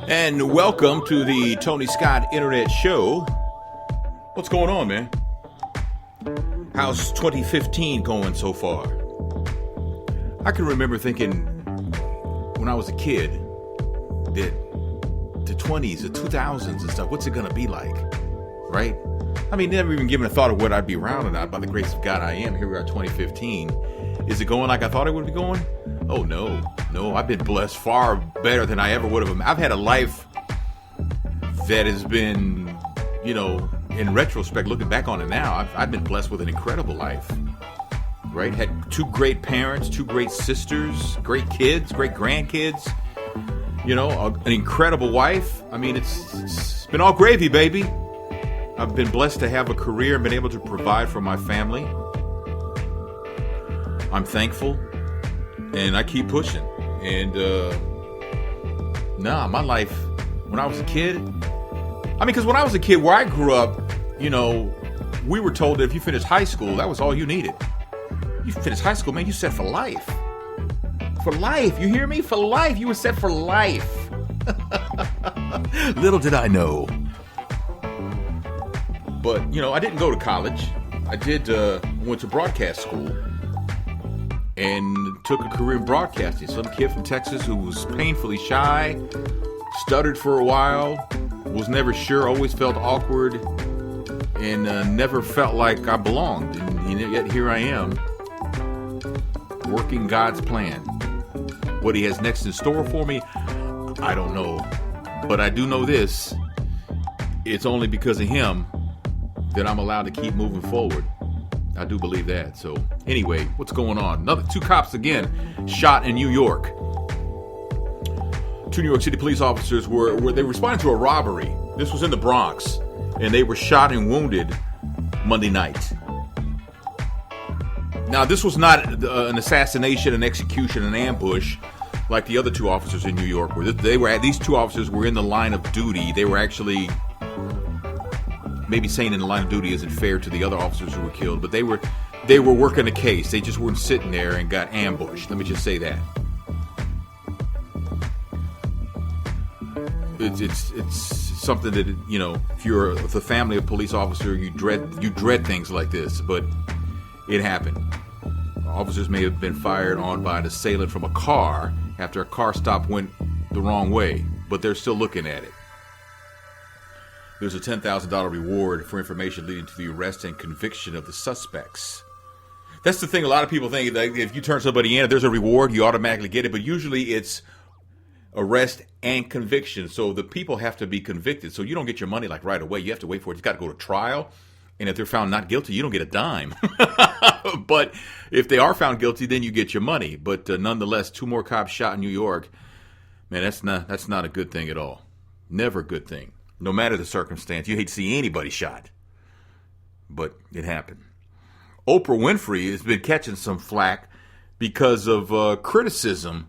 And welcome to the Tony Scott Internet Show. What's going on, man? How's 2015 going so far? I can remember thinking when I was a kid that the 20s, the 2000s and stuff, what's it going to be like, right? I mean, never even given a thought of what I'd be around or not. By the grace of God, I am. Here we are, 2015. Is it going like I thought it would be going? Oh, no. I've been blessed far better than I ever would have. I've had a life that has been, in retrospect, looking back on it now, I've been blessed with an incredible life, right? Had two great parents, two great sisters, great kids, great grandkids, an incredible wife. I mean, it's been all gravy, baby. I've been blessed to have a career and been able to provide for my family. I'm thankful, and I keep pushing. And, my life, when I was a kid, because when I was a kid, where I grew up, we were told that if you finished high school, that was all you needed. You finished high school, man, you set for life. For life, you hear me? For life, you were set for life. Little did I know. But, I didn't go to college. I went to broadcast school and took a career in broadcasting. Some kid from Texas who was painfully shy, stuttered for a while, was never sure, always felt awkward, and never felt like I belonged. And yet here I am, working God's plan. What he has next in store for me, I don't know. But I do know this. It's only because of him that I'm allowed to keep moving forward. I do believe that. So anyway, what's going on? Two cops again shot in New York. Two New York City police officers were responding to a robbery. This was in the Bronx, and they were shot and wounded Monday night. Now, this was not an assassination, an execution, an ambush like the other two officers in New York were. These two officers were in the line of duty. They were actually, maybe saying in the line of duty isn't fair to the other officers who were killed, but they were working a case. They just weren't sitting there and got ambushed. Let me just say that. It's something that, if you're the family of a police officer, you dread things like this, but it happened. Officers may have been fired on by an assailant from a car after a car stop went the wrong way, but they're still looking at it. There's a $10,000 reward for information leading to the arrest and conviction of the suspects. That's the thing. A lot of people think that if you turn somebody in, if there's a reward, you automatically get it. But usually it's arrest and conviction. So the people have to be convicted. So you don't get your money like right away. You have to wait for it. It's got to go to trial. And if they're found not guilty, you don't get a dime. But if they are found guilty, then you get your money. But nonetheless, two more cops shot in New York. Man, that's not a good thing at all. Never a good thing. No matter the circumstance, you hate to see anybody shot. But it happened. Oprah Winfrey has been catching some flack because of criticism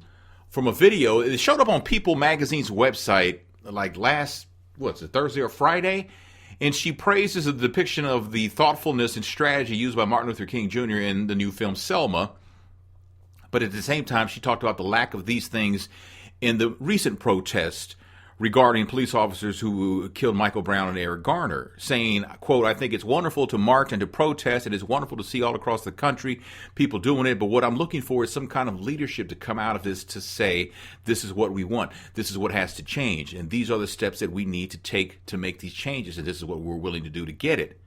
from a video. It showed up on People Magazine's website like Thursday or Friday? And she praises the depiction of the thoughtfulness and strategy used by Martin Luther King Jr. in the new film Selma. But at the same time, she talked about the lack of these things in the recent protest regarding police officers who killed Michael Brown and Eric Garner, saying, quote, "I think it's wonderful to march and to protest. It is wonderful to see all across the country people doing it. But what I'm looking for is some kind of leadership to come out of this to say, this is what we want. This is what has to change. And these are the steps that we need to take to make these changes. And this is what we're willing to do to get it.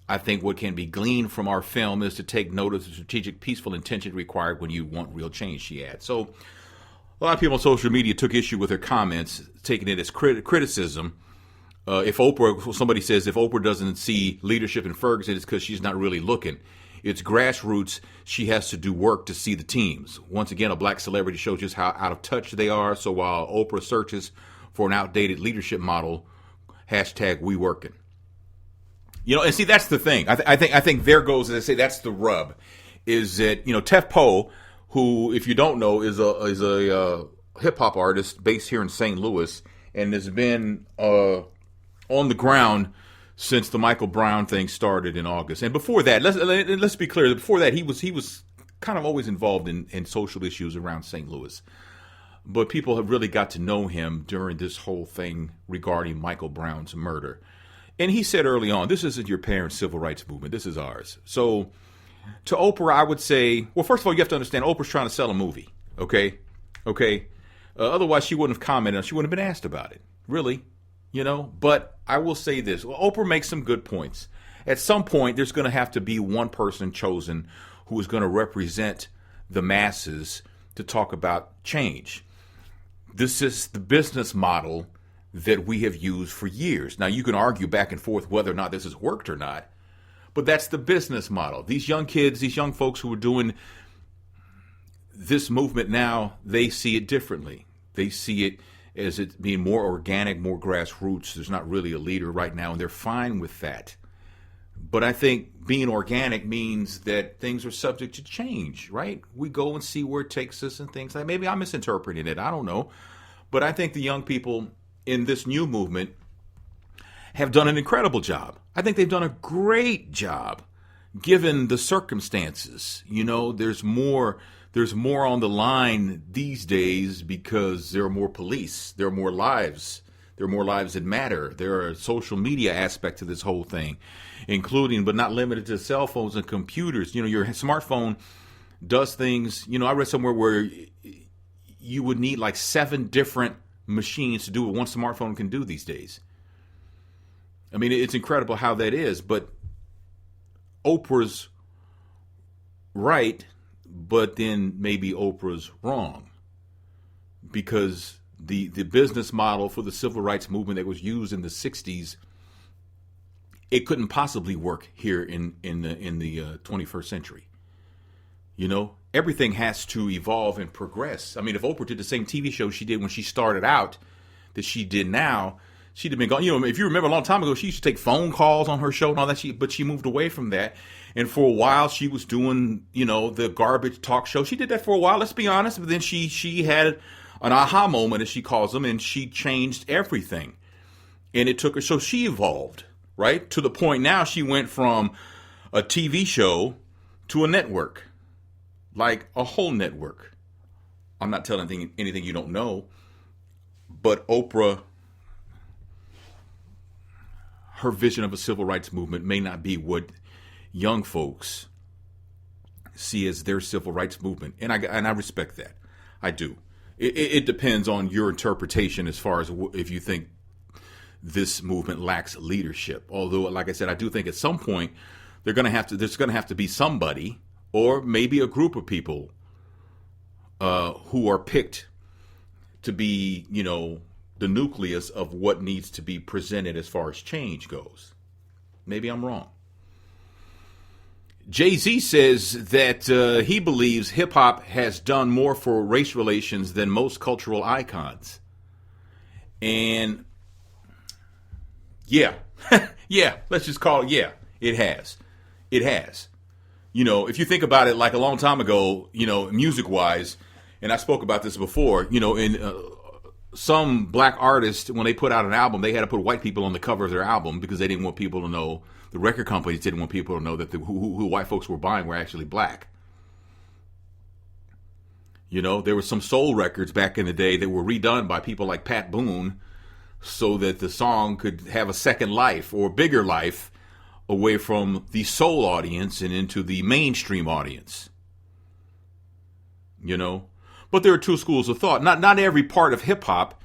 I think what can be gleaned from our film is to take note of the strategic, peaceful intention required when you want real change," she adds. So a lot of people on social media took issue with her comments, taking it as criticism. If somebody says if Oprah doesn't see leadership in Ferguson, it's because she's not really looking. It's grassroots. She has to do work to see the teams. Once again, a black celebrity shows just how out of touch they are. So while Oprah searches for an outdated leadership model, #we working. And see, that's the thing. I think there goes, as I say, that's the rub, is that, Tef Poe, who, if you don't know, is a hip hop artist based here in St. Louis, and has been on the ground since the Michael Brown thing started in August. And before that, let's be clear. Before that, he was kind of always involved in social issues around St. Louis. But people have really got to know him during this whole thing regarding Michael Brown's murder. And he said early on, this isn't your parents' civil rights movement. This is ours. So to Oprah, I would say, well, first of all, you have to understand Oprah's trying to sell a movie. Okay? Otherwise, she wouldn't have commented. She wouldn't have been asked about it. Really? But I will say this. Well, Oprah makes some good points. At some point, there's going to have to be one person chosen who is going to represent the masses to talk about change. This is the business model that we have used for years. Now, you can argue back and forth whether or not this has worked or not, but that's the business model. These young kids, these young folks who are doing this movement now, they see it differently. They see it as it being more organic, more grassroots. There's not really a leader right now, and they're fine with that. But I think being organic means that things are subject to change, right? We go and see where it takes us and things like maybe I'm misinterpreting it. I don't know. But I think the young people in this new movement have done an incredible job. I think they've done a great job given the circumstances. There's more on the line these days because there are more police, there are more lives. There are more lives that matter. There are a social media aspect to this whole thing, including but not limited to cell phones and computers. Your smartphone does things. I read somewhere where you would need like 7 different machines to do what one smartphone can do these days. I mean, it's incredible how that is. But Oprah's right, but then maybe Oprah's wrong. Because the business model for the civil rights movement that was used in the 60s, it couldn't possibly work here in the 21st century. Everything has to evolve and progress. I mean, if Oprah did the same TV show she did when she started out that she did now, she'd have been gone. If you remember a long time ago, she used to take phone calls on her show and all that. But she moved away from that. And for a while, she was doing, the garbage talk show. She did that for a while, let's be honest. But then she had an aha moment, as she calls them, and she changed everything. And it took her, so she evolved, right? To the point now she went from a TV show to a network, like a whole network. I'm not telling anything you don't know, but Oprah, her vision of a civil rights movement may not be what young folks see as their civil rights movement. And I respect that. I do. It depends on your interpretation as far as if you think this movement lacks leadership. Although, like I said, I do think at some point there's going to have to be somebody or maybe a group of people who are picked to be, the nucleus of what needs to be presented as far as change goes. Maybe I'm wrong. Jay-Z says that he believes hip-hop has done more for race relations than most cultural icons. And yeah, let's just call it, it has. It has. If you think about it, like a long time ago, music-wise, and I spoke about this before, in some black artists, when they put out an album, they had to put white people on the cover of their album because they didn't want people to know, the record companies didn't want people to know that who white folks were buying were actually black. There were some soul records back in the day that were redone by people like Pat Boone so that the song could have a second life or bigger life away from the soul audience and into the mainstream audience. But there are two schools of thought. Not every part of hip hop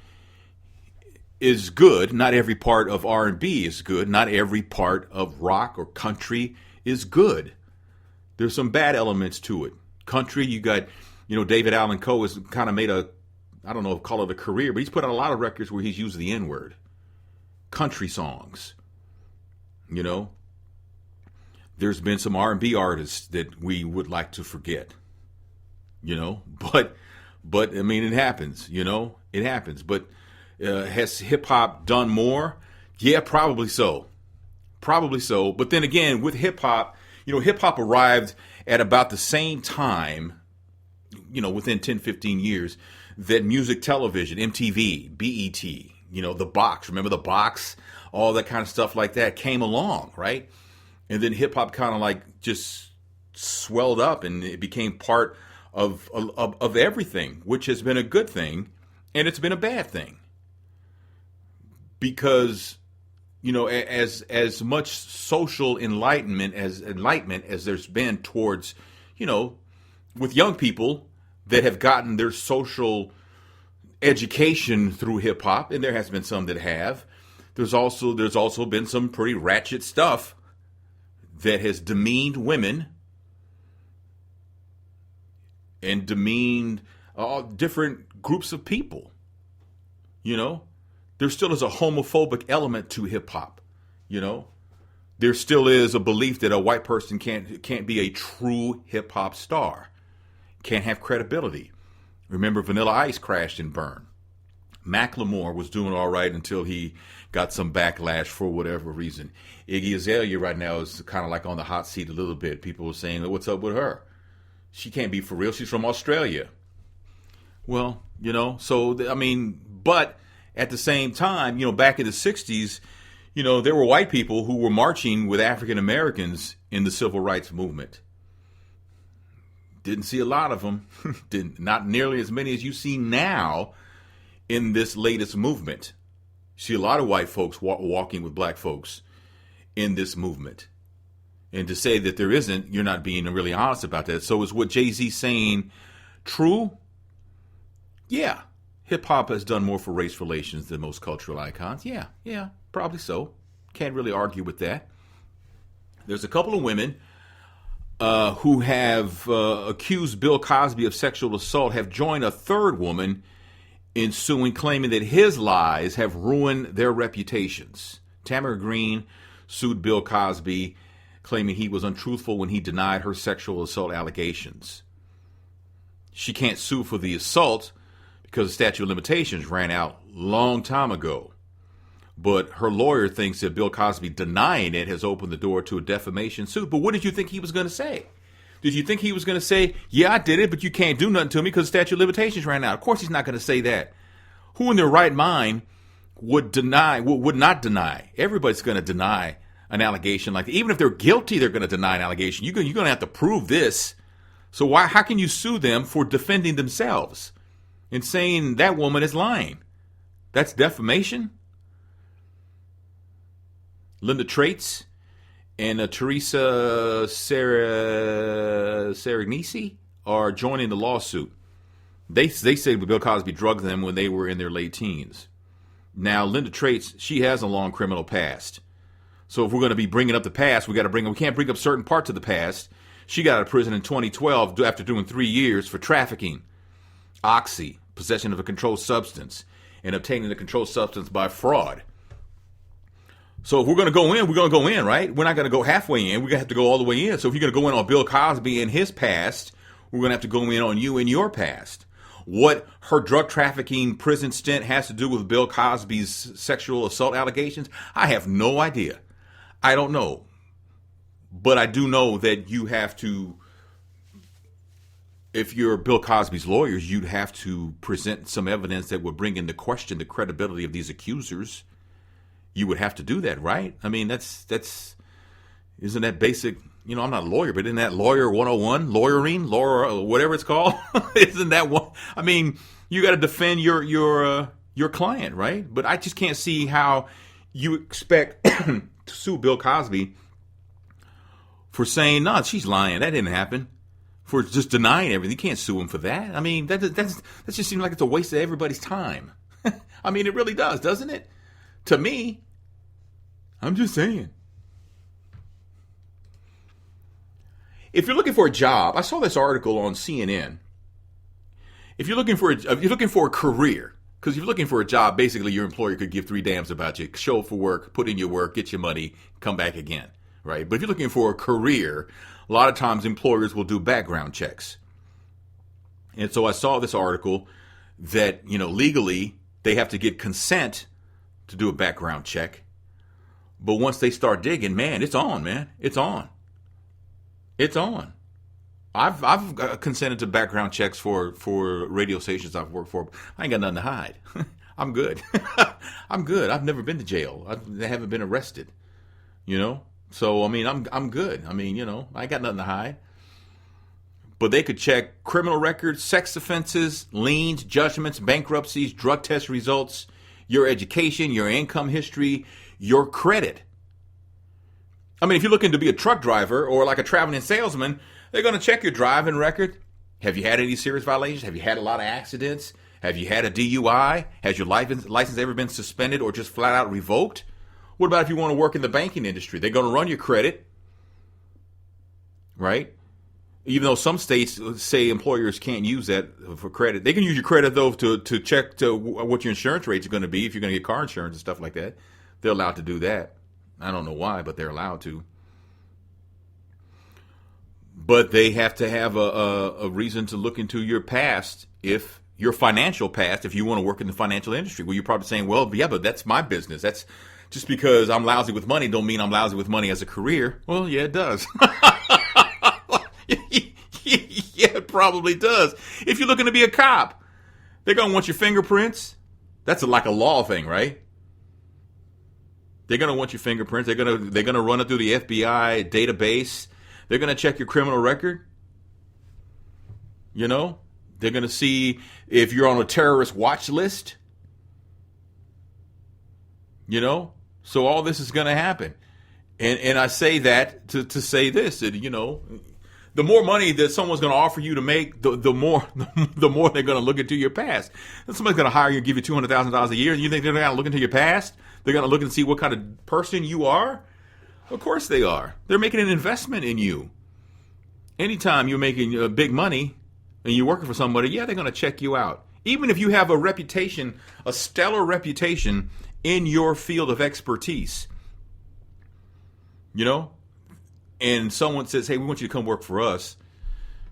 is good. Not every part of R&B is good. Not every part of rock or country is good. There's some bad elements to it. Country, you got, David Allan Coe has kind of made I don't know if call it a career, but he's put out a lot of records where he's used the N-word. Country songs. There's been some R&B artists that we would like to forget. But I mean, it happens, it happens. But has hip hop done more? Yeah, probably so. But then again, with hip hop, hip hop arrived at about the same time, within 10, 15 years, that music television, MTV, BET, the box, remember the box, all that kind of stuff like that came along, right? And then hip hop kind of like just swelled up and it became part of everything, which has been a good thing, and it's been a bad thing. Because, as much social enlightenment as there's been towards, with young people that have gotten their social education through hip hop, and there has been some that have. There's also been some pretty ratchet stuff that has demeaned women and demeaned different groups of people. There still is a homophobic element to hip hop. There still is a belief that a white person can't be a true hip hop star, can't have credibility. Remember, Vanilla Ice crashed and burned. Macklemore was doing all right until he got some backlash for whatever reason. Iggy Azalea right now is kind of like on the hot seat a little bit. People are saying, what's up with her? She can't be for real. She's from Australia. Well, but at the same time, back in the 60s, there were white people who were marching with African Americans in the civil rights movement. Didn't see a lot of them. Not nearly as many as you see now in this latest movement. You see a lot of white folks walking with black folks in this movement. And to say that there isn't, you're not being really honest about that. So is what Jay-Z saying true? Yeah. Hip-hop has done more for race relations than most cultural icons. Yeah, probably so. Can't really argue with that. There's a couple of women who have accused Bill Cosby of sexual assault, have joined a third woman in suing, claiming that his lies have ruined their reputations. Tamara Green sued Bill Cosby, claiming he was untruthful when he denied her sexual assault allegations. She can't sue for the assault because the statute of limitations ran out long time ago. But her lawyer thinks that Bill Cosby denying it has opened the door to a defamation suit. But what did you think he was going to say? Did you think he was going to say, yeah, I did it, but you can't do nothing to me because the statute of limitations ran out? Of course he's not going to say that. Who in their right mind would not deny? Everybody's going to deny an allegation like that. Even if they're guilty, they're going to deny an allegation. You're going to have to prove this. So how can you sue them for defending themselves and saying that woman is lying? That's defamation? Linda Traitz and Teresa Saragnisi are joining the lawsuit. They say Bill Cosby drugged them when they were in their late teens. Now, Linda Traitz, she has a long criminal past. So if we're going to be bringing up the past, we can't bring up certain parts of the past. She got out of prison in 2012 after doing 3 years for trafficking, oxy, possession of a controlled substance, and obtaining the controlled substance by fraud. So if we're going to go in, we're going to go in, right? We're not going to go halfway in. We're going to have to go all the way in. So if you're going to go in on Bill Cosby and his past, we're going to have to go in on you and your past. What her drug trafficking prison stint has to do with Bill Cosby's sexual assault allegations, I have no idea. I don't know. But I do know that you have to, if you're Bill Cosby's lawyers, you'd have to present some evidence that would bring into question the credibility of these accusers. You would have to do that, right? I mean, isn't that basic? I'm not a lawyer, but isn't that lawyer 101, lawyering, whatever it's called? Isn't that one? I mean, you got to defend your client, right? But I just can't see how you expect to sue Bill Cosby for saying, no, she's lying. That didn't happen. For just denying everything. You can't sue him for that. I mean, that just seems like it's a waste of everybody's time. I mean, it really does, doesn't it? To me, I'm just saying. If you're looking for a job, I saw this article on CNN. If you're looking for a career, because if you're looking for a job, basically your employer could give 3 damns about you. Show up for work, put in your work, get your money, come back again, right? But if you're looking for a career, a lot of times employers will do background checks. And so I saw this article that, legally they have to get consent to do a background check. But once they start digging, man, it's on, man. It's on. It's on. I've consented to background checks for radio stations I've worked for. I ain't got nothing to hide. I'm good. I'm good. I've never been to jail. I haven't been arrested. So I mean, I'm good. I mean, I ain't got nothing to hide. but they could check criminal records, sex offenses, liens, judgments, bankruptcies, drug test results, your education, your income history, your credit. I mean, if you're looking to be a truck driver or like a traveling salesman, they're going to check your driving record. Have you had any serious violations? Have you had a lot of accidents? Have you had a DUI? Has your license ever been suspended or just flat out revoked? What about if you want to work in the banking industry? They're going to run your credit, right? Even though some states say employers can't use that for credit. They can use your credit, though, to check what your insurance rates are going to be if you're going to get car insurance and stuff like that. They're allowed to do that. I don't know why, but they're allowed to. But they have to have a reason to look into your past, if your financial past, if you want to work in the financial industry. Well, you're probably saying, well, yeah, but that's my business. That's just because I'm lousy with money don't mean I'm lousy with money as a career. Well, yeah, it does. Yeah, it probably does. If you're looking to be a cop, they're going to want your fingerprints. That's like a law thing, right? They're going to want your fingerprints. They're going to run it through the FBI database. They're going to check your criminal record. You know, they're going to see if you're on a terrorist watch list. You know, so all this is going to happen. And I say that to say this, that, you know, the more money that someone's going to offer you to make, the more they're going to look into your past. And somebody's going to hire you and give you $200,000 a year, and you think they're going to look into your past? They're going to look and see what kind of person you are? Of course they are. They're making an investment in you. Anytime you're making big money and you're working for somebody, yeah, they're going to check you out. Even if you have a reputation, a stellar reputation in your field of expertise, you know, and someone says, hey, we want you to come work for us,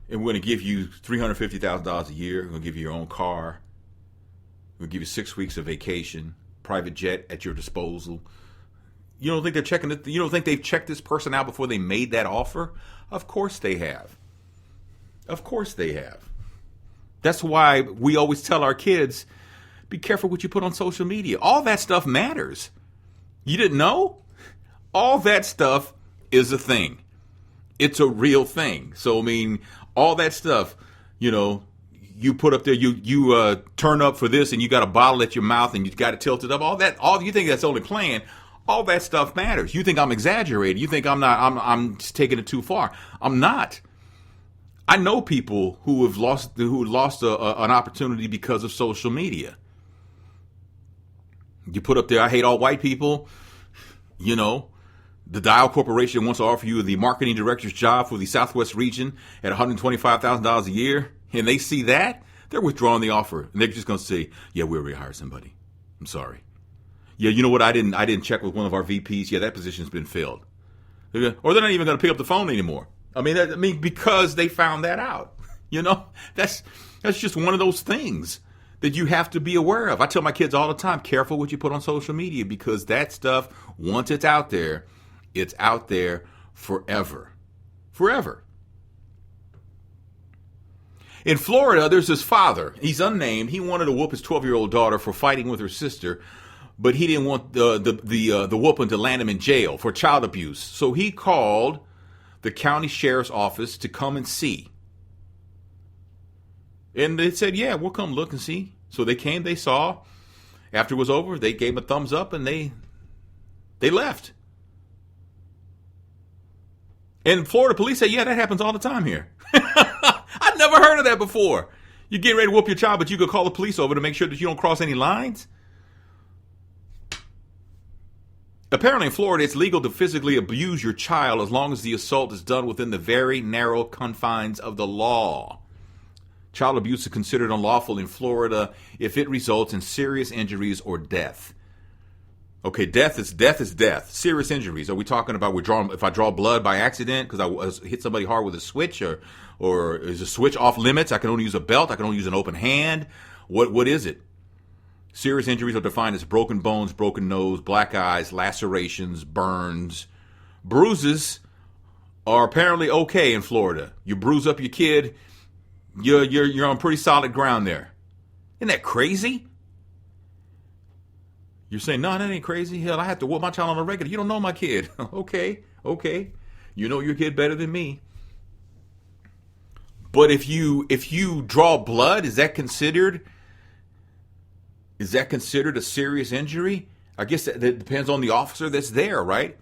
and we're going to give you $350,000 a year. We're going to give you your own car. We're going to give you 6 weeks of vacation, private jet at your disposal. You don't think they're checking it? You don't think they've checked this person out before they made that offer? Of course they have. Of course they have. That's why we always tell our kids, be careful what you put on social media. All that stuff matters. You didn't know? All that stuff is a thing. It's a real thing. So, I mean, all that stuff, you know, you put up there, you turn up for this and you got a bottle at your mouth and you got it tilted up. All you think that's only playing. All that stuff matters. You think I'm exaggerating. You think I'm just taking it too far. I'm not. I know people who lost an opportunity because of social media. You put up there, I hate all white people. You know, the Dial Corporation wants to offer you the marketing director's job for the Southwest region at $125,000 a year. And they see that, they're withdrawing the offer. And they're just going to say, yeah, we'll rehire somebody. I'm sorry. Yeah, you know what? I didn't check with one of our VPs. Yeah, that position's been filled. Or they're not even going to pick up the phone anymore. I mean, because they found that out. You know, that's just one of those things that you have to be aware of. I tell my kids all the time, careful what you put on social media, because that stuff, once it's out there forever. Forever. In Florida, there's this father. He's unnamed. He wanted to whoop his 12-year-old daughter for fighting with her sister, but he didn't want the whooping to land him in jail for child abuse. So he called the county sheriff's office to come and see. And they said, yeah, we'll come look and see. So they came, they saw. After it was over, they gave him a thumbs up and they left. And Florida police say, yeah, that happens all the time here. I'd never heard of that before. You get ready to whoop your child, but you could call the police over to make sure that you don't cross any lines. Apparently in Florida, it's legal to physically abuse your child as long as the assault is done within the very narrow confines of the law. Child abuse is considered unlawful in Florida if it results in serious injuries or death. Okay, death is death. Serious injuries. Are we talking about if I draw blood by accident because I hit somebody hard with a switch, or is a switch off limits? I can only use a belt. I can only use an open hand. What is it? Serious injuries are defined as broken bones, broken nose, black eyes, lacerations, burns. Bruises are apparently okay in Florida. You bruise up your kid, you're on pretty solid ground there. Isn't that crazy? You're saying, no, that ain't crazy. Hell, I have to whoop my child on a regular. You don't know my kid. Okay. You know your kid better than me. But if you draw blood, is that considered a serious injury? I guess that depends on the officer that's there, right?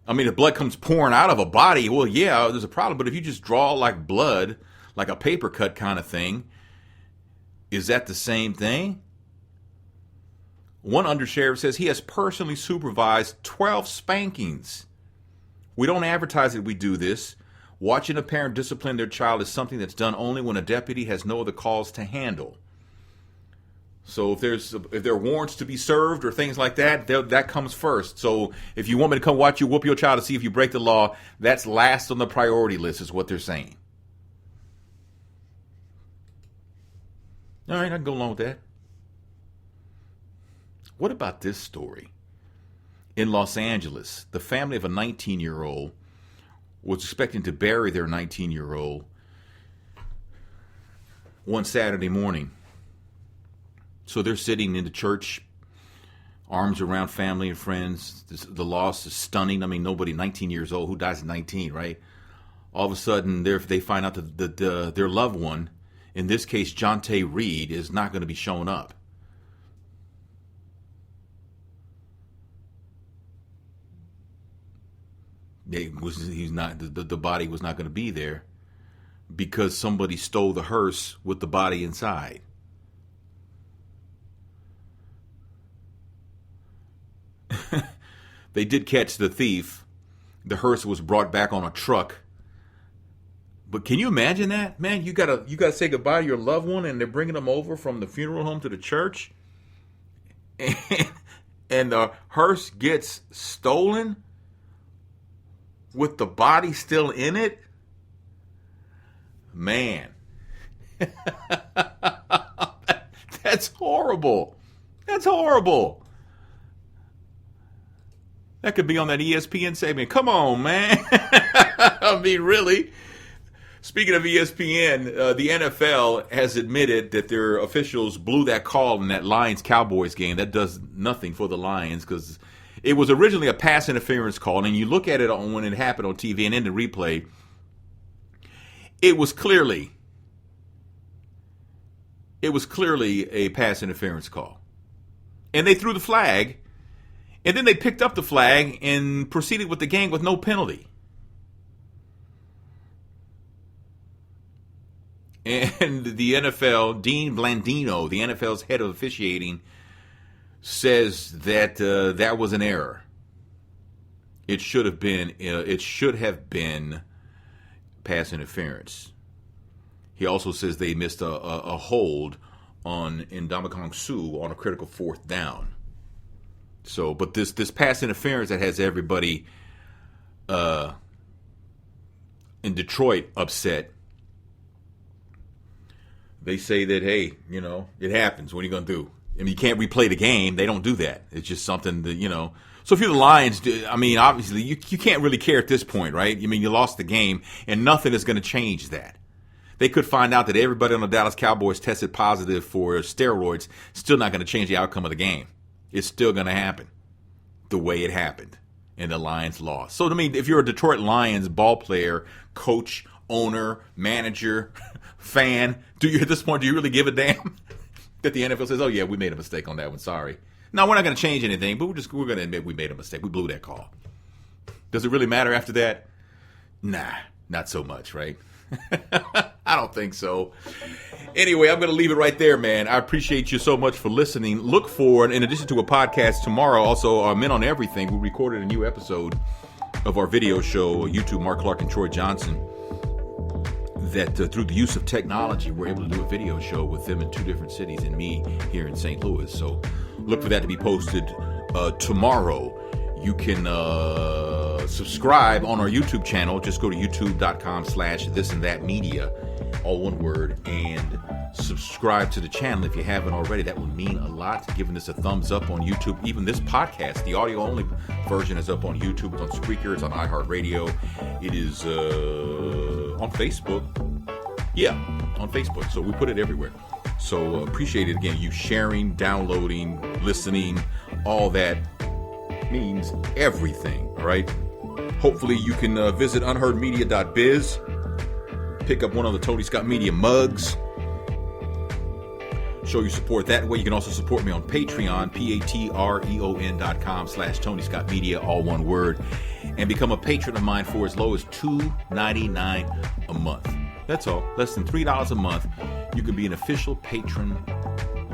I mean, if blood comes pouring out of a body, well, yeah, there's a problem. But if you just draw like blood, like a paper cut kind of thing, is that the same thing? One undersheriff says he has personally supervised 12 spankings. We don't advertise that we do this. Watching a parent discipline their child is something that's done only when a deputy has no other calls to handle. So if there are warrants to be served or things like that, that comes first. So if you want me to come watch you whoop your child to see if you break the law, that's last on the priority list is what they're saying. All right, I can go along with that. What about this story? In Los Angeles, the family of a 19-year-old was expecting to bury their 19-year-old one Saturday morning. So they're sitting in the church, arms around family and friends. The loss is stunning. I mean, nobody, 19 years old, who dies at 19, right? All of a sudden, they find out that their loved one, in this case, Jonte Reed, is not going to be showing up. The body was not going to be there because somebody stole the hearse with the body inside. They did catch the thief. The hearse was brought back on a truck. But can you imagine that? Man, you gotta say goodbye to your loved one and they're bringing them over from the funeral home to the church. And the hearse gets stolen with the body still in it. Man. That's horrible. That's horrible. That could be on that ESPN segment. Come on, man. I mean, really. Speaking of ESPN, the NFL has admitted that their officials blew that call in that Lions-Cowboys game. That does nothing for the Lions because it was originally a pass interference call. And you look at it when it happened on TV and in the replay, it was clearly a pass interference call. And they threw the flag. And then they picked up the flag and proceeded with the game with no penalty. And the NFL, Dean Blandino, the NFL's head of officiating, says that that was an error. It should have been pass interference. He also says they missed a hold on Ndamukong Suh on a critical fourth down. So, but this pass interference that has everybody in Detroit upset, they say that, hey, it happens. What are you going to do? I mean, you can't replay the game. They don't do that. It's just something that, So if you're the Lions, I mean, obviously, you can't really care at this point, right? I mean, you lost the game, and nothing is going to change that. They could find out that everybody on the Dallas Cowboys tested positive for steroids. Still not going to change the outcome of the game. It's still going to happen the way it happened, and the Lions lost. So, I mean, if you're a Detroit Lions ball player, coach, owner, manager, fan, at this point, do you really give a damn that the NFL says, oh, yeah, we made a mistake on that one, sorry. No, we're not going to change anything, but we're going to admit we made a mistake. We blew that call. Does it really matter after that? Nah, not so much, right? I don't think so. Anyway, I'm going to leave it right there, man. I appreciate you so much for listening. Look for, in addition to a podcast tomorrow, also Men on Everything, we recorded a new episode of our video show, YouTube, Mark Clark and Troy Johnson, that through the use of technology, we're able to do a video show with them in two different cities and me here in St. Louis. So look for that to be posted tomorrow. You can subscribe on our YouTube channel. Just go to youtube.com/thisandthatmedia, all one word, and subscribe to the channel if you haven't already. That would mean a lot, giving this a thumbs up on YouTube. Even this podcast, the audio-only version, is up on YouTube. It's on Spreaker. It's on iHeartRadio. It is on Facebook. Yeah, on Facebook. So we put it everywhere. So appreciate it, again, you sharing, downloading, listening, all that means everything, all right? Hopefully you can visit unheardmedia.biz pick up one of the Tony Scott Media mugs. Show your support that way. You can also support me on Patreon, patreon.com/Tony Scott Media, all one word, and become a patron of mine for as low as $2.99 a month. That's all. Less than $3 a month. You can be an official patron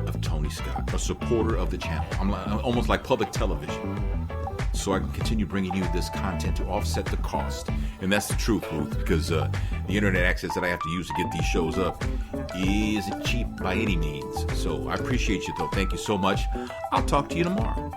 of Tony Scott, a supporter of the channel. I'm almost like public television. So I can continue bringing you this content to offset the cost. And that's the truth, Ruth, because the internet access that I have to use to get these shows up isn't cheap by any means. So I appreciate you, though. Thank you so much. I'll talk to you tomorrow.